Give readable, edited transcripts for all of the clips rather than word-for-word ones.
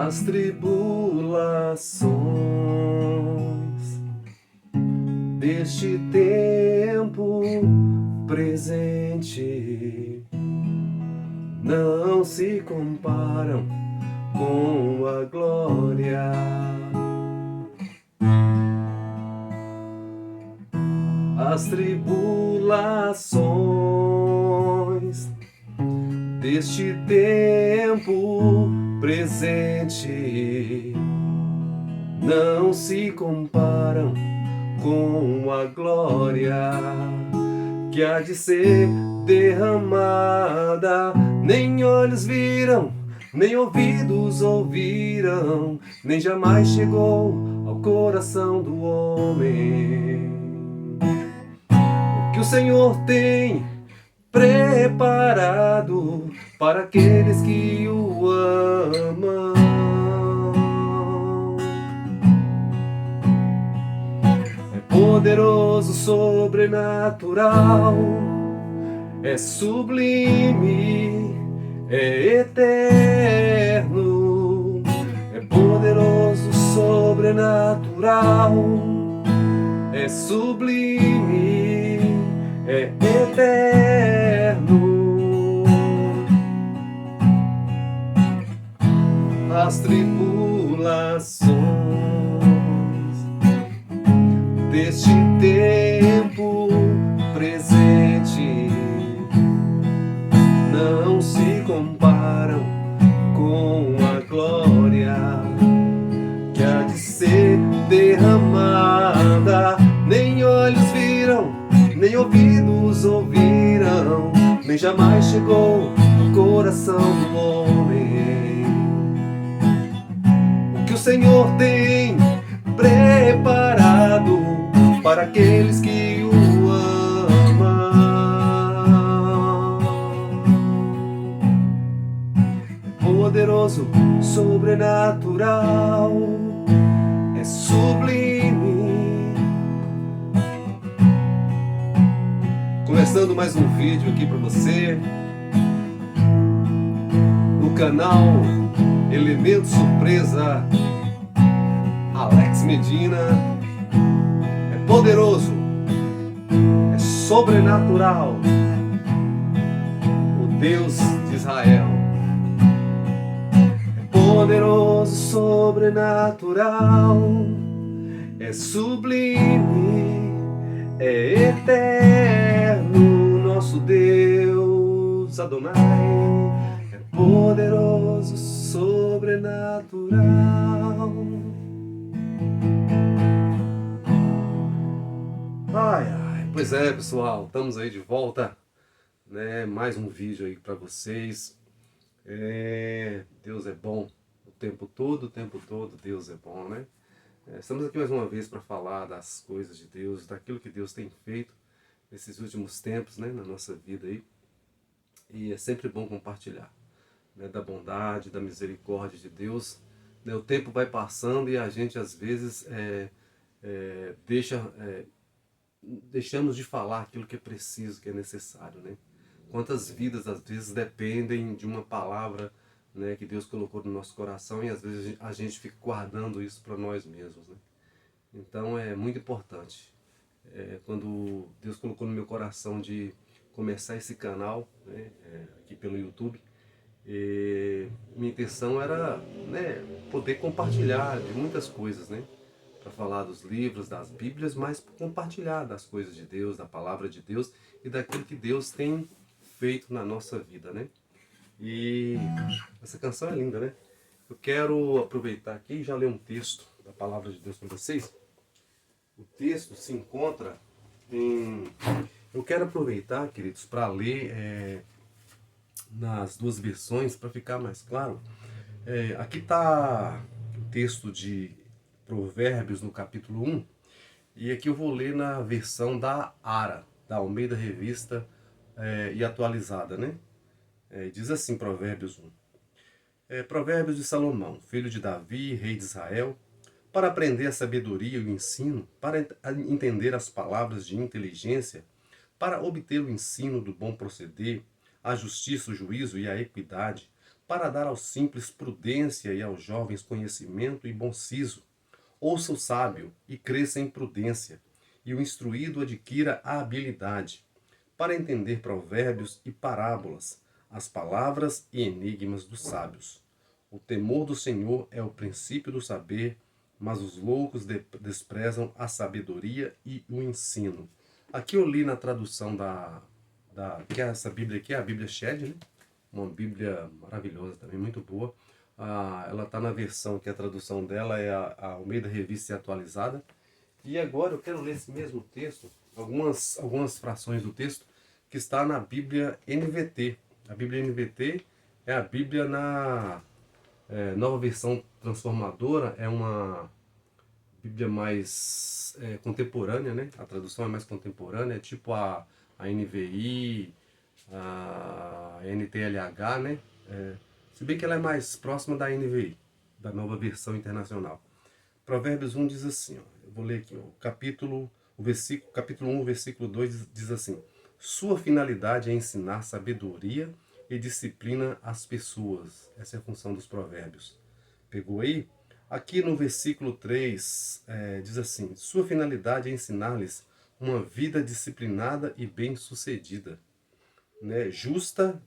as tribulações deste tempo presente não se comparam com a glória. As tribulações deste tempo presente não se comparam com a glória que há de ser derramada. Nem olhos viram, nem ouvidos ouviram, nem jamais chegou ao coração do homem o que o Senhor tem preparado para aqueles que o amam. É poderoso, sobrenatural, é sublime, é eterno. É poderoso, sobrenatural, é sublime, é eterno. As tribulações deste tempo presente não se comparam com a glória que há de ser derramada. Nem olhos viram, nem ouvidos ouviram, nem jamais chegou ao coração do homem o que o Senhor tem preparado para aqueles que o amam. É poderoso, sobrenatural, é sublime. Começando mais um vídeo aqui para você no canal Elemento Surpresa Alex Medina. É poderoso, é sobrenatural, o Deus de Israel. É poderoso, sobrenatural, é sublime, é eterno, nosso Deus Adonai. É poderoso, sobrenatural. Pois é, pessoal, estamos aí de volta, né? Mais um vídeo aí para vocês. Deus é bom o tempo todo Deus é bom, né? Estamos aqui mais uma vez para falar das coisas de Deus, daquilo que Deus tem feito nesses últimos tempos, né, na nossa vida aí. E é sempre bom compartilhar, né, da bondade, da misericórdia de Deus. Né? O tempo vai passando e a gente às vezes deixamos de falar aquilo que é preciso, que é necessário, né? Quantas vidas às vezes dependem de uma palavra, né, que Deus colocou no nosso coração e às vezes a gente fica guardando isso para nós mesmos, né? Então é muito importante. Quando Deus colocou no meu coração de começar esse canal, né, aqui pelo YouTube, minha intenção era, né, poder compartilhar de muitas coisas, né? Para falar dos livros, das Bíblias, mas compartilhar das coisas de Deus, da palavra de Deus e daquilo que Deus tem feito na nossa vida, né? E essa canção é linda, né? Eu quero aproveitar aqui e já ler um texto da palavra de Deus para vocês. O texto se encontra em... Eu quero aproveitar, queridos, para ler nas duas versões, para ficar mais claro. Aqui está o texto de Provérbios no capítulo 1, e aqui eu vou ler na versão da ARA, da Almeida Revista e Atualizada, né? Diz assim, Provérbios 1. Provérbios de Salomão, filho de Davi, rei de Israel, para aprender a sabedoria e o ensino, para entender as palavras de inteligência, para obter o ensino do bom proceder, a justiça, o juízo e a equidade, para dar aos simples prudência e aos jovens conhecimento e bom siso. Ouça o sábio e cresça em prudência, e o instruído adquira a habilidade, para entender provérbios e parábolas, as palavras e enigmas dos sábios. O temor do Senhor é o princípio do saber, mas os loucos desprezam a sabedoria e o ensino. Aqui eu li na tradução que é essa Bíblia aqui, é a Bíblia Shed, né? Uma Bíblia maravilhosa também, muito boa. Ela está na versão que a tradução dela é a Almeida Revista e Atualizada. E agora eu quero ler esse mesmo texto, algumas frações do texto, que está na Bíblia NVT. A Bíblia NVT é a Bíblia na nova versão transformadora, é uma Bíblia mais contemporânea, né? A tradução é mais contemporânea, é tipo a NVI, a NTLH, né? Se bem que ela é mais próxima da NVI, da nova versão internacional. Provérbios 1 diz assim, ó, eu vou ler aqui, capítulo 1, versículo 2 diz assim: Sua finalidade é ensinar sabedoria e disciplina às pessoas. Essa é a função dos provérbios. Pegou aí? Aqui no versículo 3 diz assim: Sua finalidade é ensinar-lhes uma vida disciplinada e bem-sucedida, né? Justa,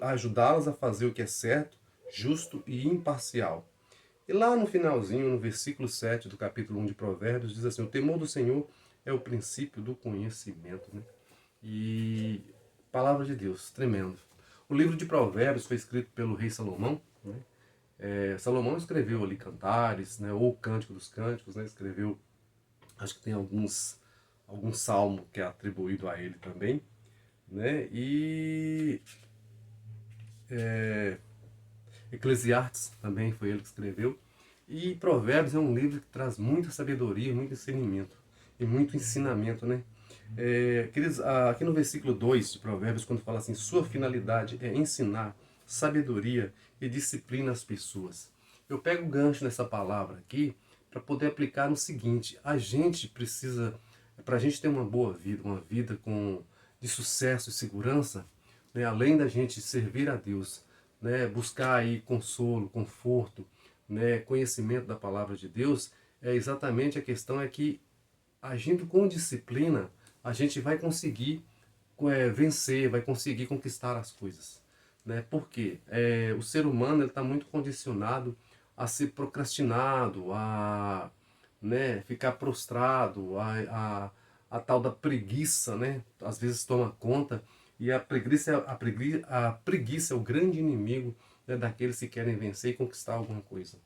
ajudá-las a fazer o que é certo, justo e imparcial. E lá no finalzinho, no versículo 7 do capítulo 1 de Provérbios, diz assim: O temor do Senhor é o princípio do conhecimento, né? E palavra de Deus, tremendo. O livro de Provérbios foi escrito pelo rei Salomão, né? Salomão escreveu ali Cantares, né? Ou Cântico dos Cânticos, né? Escreveu, acho que tem algum salmo que é atribuído a ele também, né? E Eclesiastes também foi ele que escreveu. E Provérbios é um livro que traz muita sabedoria, muito discernimento e muito ensinamento, né? Queridos, aqui no versículo 2 de Provérbios, quando fala assim, sua finalidade é ensinar sabedoria e disciplina às pessoas. Eu pego o gancho nessa palavra aqui para poder aplicar no seguinte: a gente precisa, para a gente ter uma boa vida, uma vida de sucesso e segurança, né, além da gente servir a Deus, né, buscar aí consolo, conforto, né, conhecimento da palavra de Deus, exatamente a questão é que agindo com disciplina, a gente vai conseguir vencer, vai conseguir conquistar as coisas, né? Porque o ser humano está muito condicionado a ser procrastinado, a, né, ficar prostrado, a tal da preguiça, né? Às vezes toma conta, e a preguiça é o grande inimigo, né, daqueles que querem vencer e conquistar alguma coisa,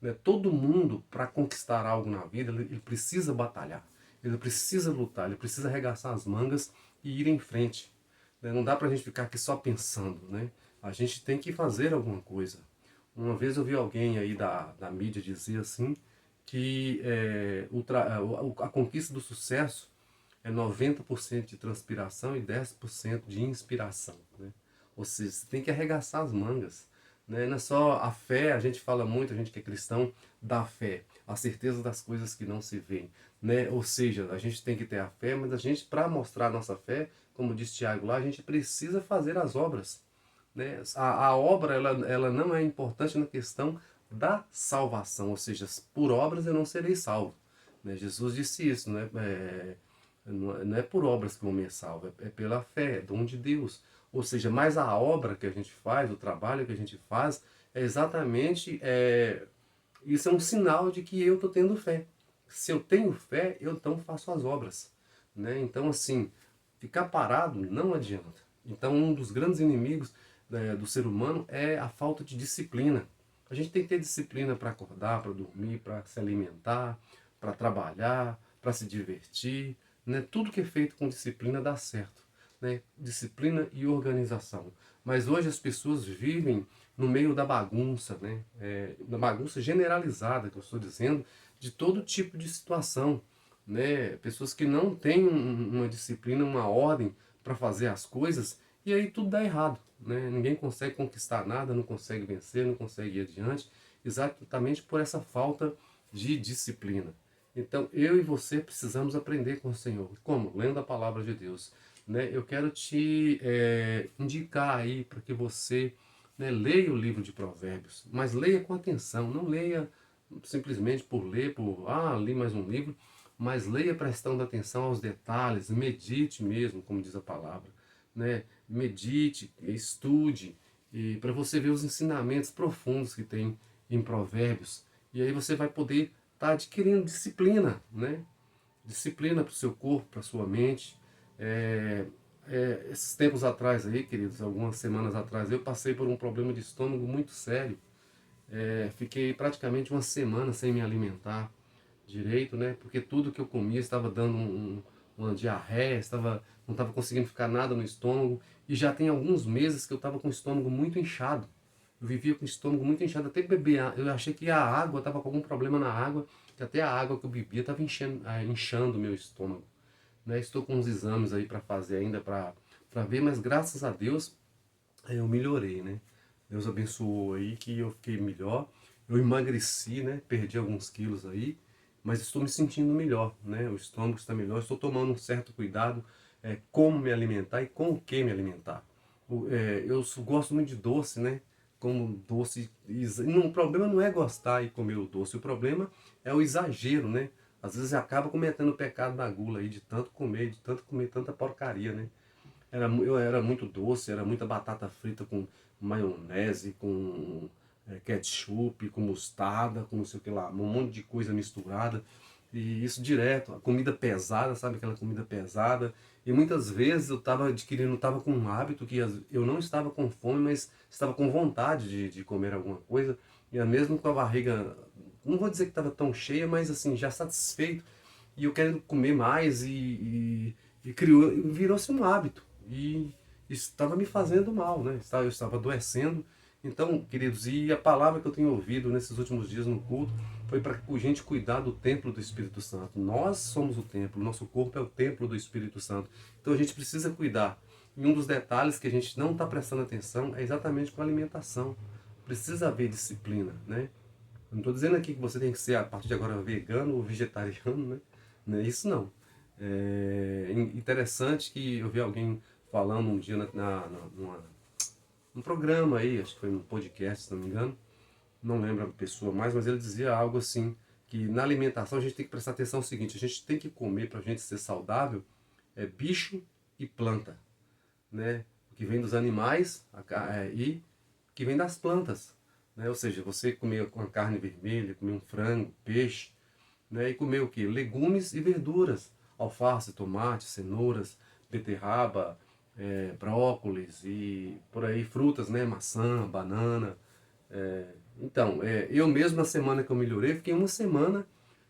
né? Todo mundo, para conquistar algo na vida, ele precisa batalhar, ele precisa lutar, ele precisa arregaçar as mangas e ir em frente, né? Não dá para a gente ficar aqui só pensando, né? A gente tem que fazer alguma coisa. Uma vez eu vi alguém aí da mídia dizer assim, que a conquista do sucesso é 90% de transpiração e 10% de inspiração, né? Ou seja, você tem que arregaçar as mangas, né? Não é só a fé, a gente fala muito, a gente que é cristão, da fé, a certeza das coisas que não se veem, né? Ou seja, a gente tem que ter a fé, mas a gente, para mostrar a nossa fé, como diz Tiago lá, a gente precisa fazer as obras, né? A obra, ela não é importante na questão da salvação, ou seja, por obras eu não serei salvo, né? Jesus disse isso, né? Não é por obras que o homem é salvo, é pela fé, é dom de Deus. Ou seja, mas a obra que a gente faz, o trabalho que a gente faz, é exatamente, isso é um sinal de que eu estou tendo fé. Se eu tenho fé, eu então faço as obras, né? Então, assim, ficar parado não adianta. Então, um dos grandes inimigos do ser humano é a falta de disciplina. A gente tem que ter disciplina para acordar, para dormir, para se alimentar, para trabalhar, para se divertir, né? Tudo que é feito com disciplina dá certo, né? Disciplina e organização. Mas hoje as pessoas vivem no meio da bagunça, né? Da bagunça generalizada, que eu estou dizendo, de todo tipo de situação, né? Pessoas que não têm uma disciplina, uma ordem para fazer as coisas, e aí tudo dá errado, né? Ninguém consegue conquistar nada, não consegue vencer, não consegue ir adiante, exatamente por essa falta de disciplina. Então, eu e você precisamos aprender com o Senhor. Como? Lendo a palavra de Deus. né, eu quero te indicar aí para que você, né, leia o livro de Provérbios, mas leia com atenção, não leia simplesmente por ler, li mais um livro, mas leia prestando atenção aos detalhes, medite mesmo, como diz a palavra, né? Medite, estude, e para você ver os ensinamentos profundos que tem em Provérbios, e aí você vai poder estar adquirindo disciplina, né? Disciplina para o seu corpo, para a sua mente. Esses tempos atrás aí, queridos, algumas semanas atrás, eu passei por um problema de estômago muito sério. Fiquei praticamente uma semana sem me alimentar direito, né? Porque tudo que eu comia estava dando uma diarreia, não estava conseguindo ficar nada no estômago. E já tem alguns meses que eu estava com o estômago muito inchado. Eu vivia com o estômago muito inchado, até beber. Eu achei que a água estava com algum problema na água, que até a água que eu bebia estava inchando o meu estômago. Né? Estou com uns exames aí para fazer ainda para ver, mas graças a Deus eu melhorei, né? Deus abençoou aí que eu fiquei melhor. Eu emagreci, né? Perdi alguns quilos aí, mas estou me sentindo melhor, né? O estômago está melhor. Estou tomando um certo cuidado como me alimentar e com o que me alimentar. Eu gosto muito de doce, né? Como doce. O problema não é gostar e comer o doce, o problema é o exagero, né? Às vezes acaba cometendo o pecado da gula aí, de tanto comer tanta porcaria, né? Eu era muito doce, era muita batata frita com maionese, com ketchup, com mostarda, com não sei o que lá, um monte de coisa misturada. E isso direto, a comida pesada, sabe aquela comida pesada. E muitas vezes eu estava com um hábito que eu não estava com fome, mas estava com vontade de comer alguma coisa. E mesmo com a barriga, não vou dizer que estava tão cheia, mas assim, já satisfeito. E eu querendo comer mais e virou-se um hábito e estava me fazendo mal, né? Eu estava adoecendo. Então, queridos, e a palavra que eu tenho ouvido nesses últimos dias no culto foi para a gente cuidar do templo do Espírito Santo. Nós somos o templo, nosso corpo é o templo do Espírito Santo. Então a gente precisa cuidar. E um dos detalhes que a gente não está prestando atenção é exatamente com a alimentação. Precisa haver disciplina, né? Eu não estou dizendo aqui que você tem que ser, a partir de agora, vegano ou vegetariano, né? Não é isso não. É interessante que eu vi alguém falando um dia num programa aí, acho que foi num podcast, se não me engano, não lembro a pessoa mais, mas ele dizia algo assim, que na alimentação a gente tem que prestar atenção no seguinte, a gente tem que comer para a gente ser saudável, bicho e planta, né? O que vem dos animais e o que vem das plantas, né? Ou seja, você comer uma carne vermelha, comer um frango, peixe, né? E comer o que? Legumes e verduras, alface, tomate, cenouras, beterraba, brócolis e por aí frutas, né? Maçã, banana. Eu mesmo na semana que eu melhorei, fiquei uma semana,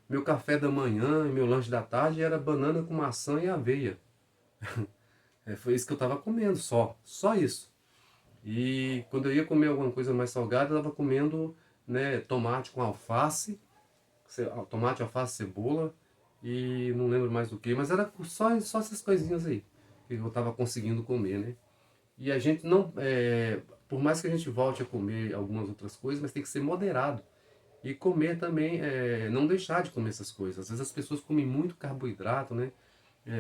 meu café da manhã e meu lanche da tarde era banana com maçã e aveia. Foi isso que eu estava comendo, só isso. E quando eu ia comer alguma coisa mais salgada, eu estava comendo, né, tomate com alface, tomate, alface, cebola e não lembro mais do que, mas era só essas coisinhas aí que eu estava conseguindo comer, né? E a gente não, por mais que a gente volte a comer algumas outras coisas, mas tem que ser moderado. E comer também, não deixar de comer essas coisas. Às vezes as pessoas comem muito carboidrato, né?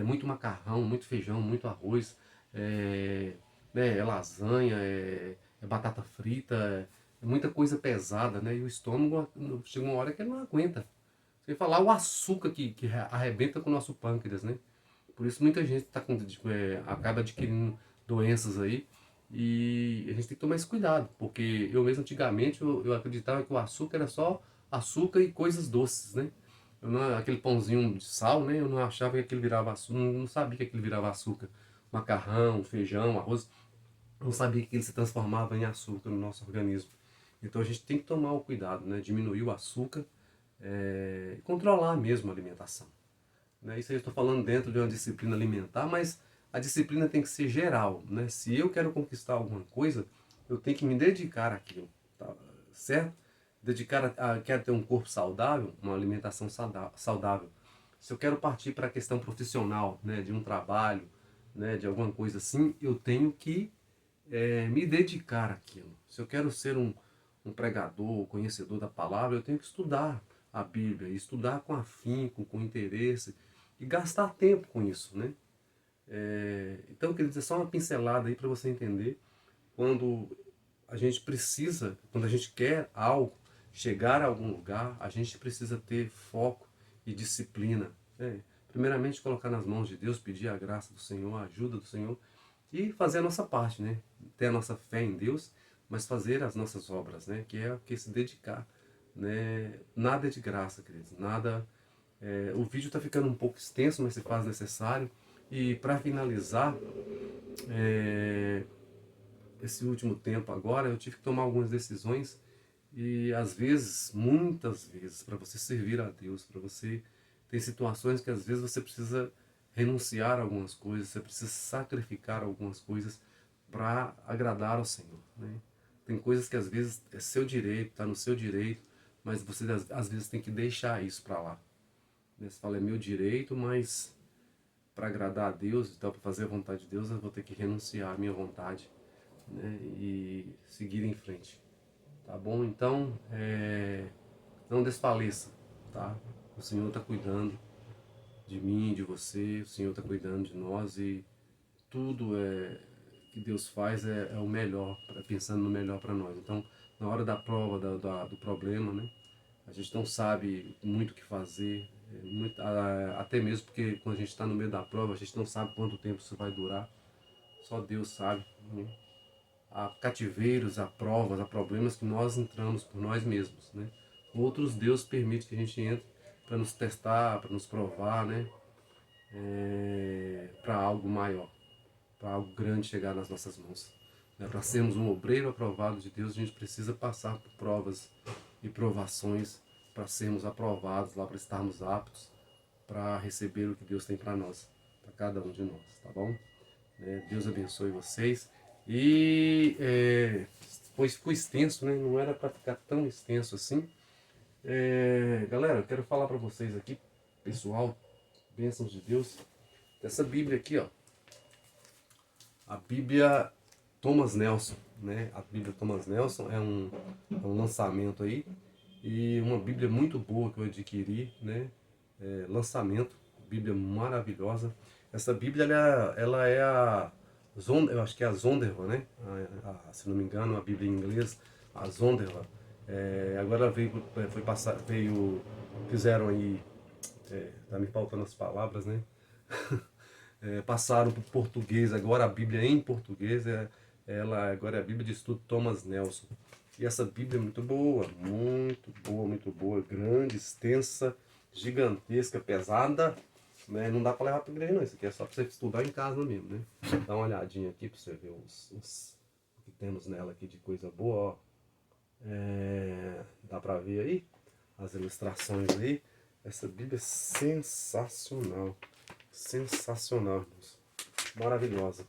Muito macarrão, muito feijão, muito arroz, é, né? É lasanha, é batata frita, é muita coisa pesada, né? E o estômago chega uma hora que ele não aguenta. Sem falar o açúcar que arrebenta com o nosso pâncreas, né? Por isso muita gente acaba adquirindo doenças aí e a gente tem que tomar esse cuidado, porque eu mesmo antigamente eu acreditava que o açúcar era só açúcar e coisas doces, né? Aquele pãozinho de sal, né? Eu não achava que aquilo virava açúcar, não sabia que aquilo virava açúcar. Macarrão, feijão, arroz, não sabia que ele se transformava em açúcar no nosso organismo. Então a gente tem que tomar o cuidado, né? Diminuir o açúcar e controlar mesmo a alimentação. Né? Isso aí eu estou falando dentro de uma disciplina alimentar, mas a disciplina tem que ser geral. Né? Se eu quero conquistar alguma coisa, eu tenho que me dedicar àquilo, tá? Certo? Quero ter um corpo saudável, uma alimentação saudável. Se eu quero partir para a questão profissional, né, de um trabalho, né, de alguma coisa assim, eu tenho que me dedicar àquilo. Se eu quero ser um pregador, conhecedor da palavra, eu tenho que estudar a Bíblia, estudar com afinco, com interesse e gastar tempo com isso, né? Então, queridos, é só uma pincelada aí para você entender quando a gente precisa, quando a gente quer algo, chegar a algum lugar, a gente precisa ter foco e disciplina. Primeiramente, colocar nas mãos de Deus, pedir a graça do Senhor, a ajuda do Senhor e fazer a nossa parte, né? Ter a nossa fé em Deus, mas fazer as nossas obras, né? Que é o que se dedicar, né? Nada é de graça, queridos. Nada. O vídeo está ficando um pouco extenso, mas se faz necessário. E para finalizar, esse último tempo agora, eu tive que tomar algumas decisões e às vezes, muitas vezes, para você servir a Deus, para você tem situações que às vezes você precisa renunciar a algumas coisas, você precisa sacrificar algumas coisas para agradar ao Senhor, né? Tem coisas que às vezes é seu direito, está no seu direito, mas você às vezes tem que deixar isso para lá, né? Você fala, é meu direito, mas para agradar a Deus, então para fazer a vontade de Deus, eu vou ter que renunciar à minha vontade, né? E seguir em frente. Tá bom? Então, não desfaleça, tá? O Senhor está cuidando de mim, de você, o Senhor está cuidando de nós e tudo que Deus faz é o melhor, pensando no melhor para nós. Então, na hora da prova, do problema, né? A gente não sabe muito o que fazer, até mesmo porque quando a gente está no meio da prova, a gente não sabe quanto tempo isso vai durar, só Deus sabe, né? Há cativeiros, há provas, há problemas que nós entramos por nós mesmos, né? Outros Deus permite que a gente entre para nos testar, para nos provar, né? Para algo maior, para algo grande chegar nas nossas mãos. Né? Para sermos um obreiro aprovado de Deus, a gente precisa passar por provas e provações para sermos aprovados, lá para estarmos aptos para receber o que Deus tem para nós, para cada um de nós, tá bom? Deus abençoe vocês. E pois ficou extenso, né? Não era para ficar tão extenso assim. Galera, eu quero falar para vocês aqui, pessoal, bênçãos de Deus. Essa Bíblia aqui, ó, a Bíblia Thomas Nelson, né? A Bíblia Thomas Nelson é um lançamento aí e uma Bíblia muito boa que eu adquiri, né? Lançamento, Bíblia maravilhosa. Essa Bíblia ela é a eu acho que é a Zondervan, né? Se não me engano, a Bíblia em inglês, a Zondervan. Agora fizeram aí, tá me faltando as palavras, né? Passaram para o português, agora a Bíblia em português, ela agora é a Bíblia de Estudo Thomas Nelson. E essa Bíblia é muito boa, muito boa, grande, extensa, gigantesca, pesada, né? Não dá para levar para a igreja não, isso aqui é só para você estudar em casa mesmo, né? Dá uma olhadinha aqui para você ver o que temos nela aqui de coisa boa, ó. Dá para ver aí as ilustrações aí. Essa Bíblia é sensacional, sensacional, irmãos. Maravilhosa,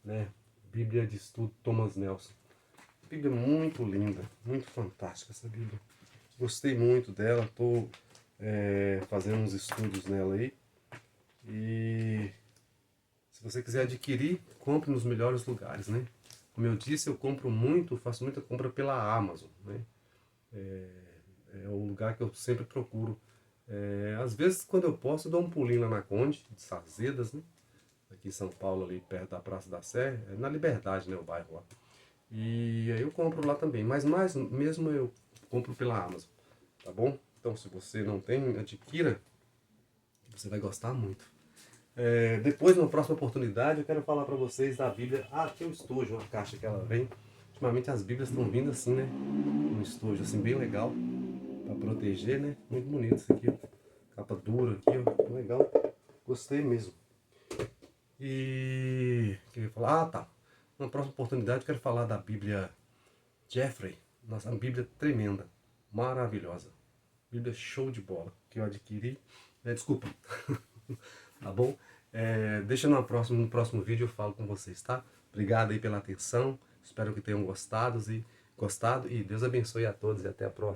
né? Bíblia de Estudo Thomas Nelson. Bíblia muito linda, muito fantástica essa Bíblia. Gostei muito dela, estou fazendo uns estudos nela aí. E se você quiser adquirir, compre nos melhores lugares, né? Como eu disse, eu compro muito, faço muita compra pela Amazon, né? É o lugar que eu sempre procuro. Às vezes, quando eu posso, eu dou um pulinho lá na Conde, de Sazedas, né? Aqui em São Paulo, ali perto da Praça da Sé, na Liberdade, né? O bairro lá. E aí eu compro lá também, mas mais mesmo eu compro pela Amazon, tá bom? Então, se você não tem, adquira, você vai gostar muito. Depois, numa próxima oportunidade, eu quero falar para vocês da Bíblia. Aqui é o estojo, uma caixa que ela vem. Ultimamente as Bíblias estão vindo assim, né? Um estojo assim bem legal, para proteger, né? Muito bonito isso aqui, ó. Capa dura aqui, ó. Legal. Gostei mesmo. E o que eu ia falar? Tá. Na próxima oportunidade eu quero falar da Bíblia Jeffrey. Nossa, uma Bíblia tremenda, maravilhosa. Bíblia show de bola, que eu adquiri. Desculpa. Tá bom? Deixa no próximo vídeo eu falo com vocês, tá? Obrigado aí pela atenção. Espero que tenham gostado e Deus abençoe a todos e até a próxima.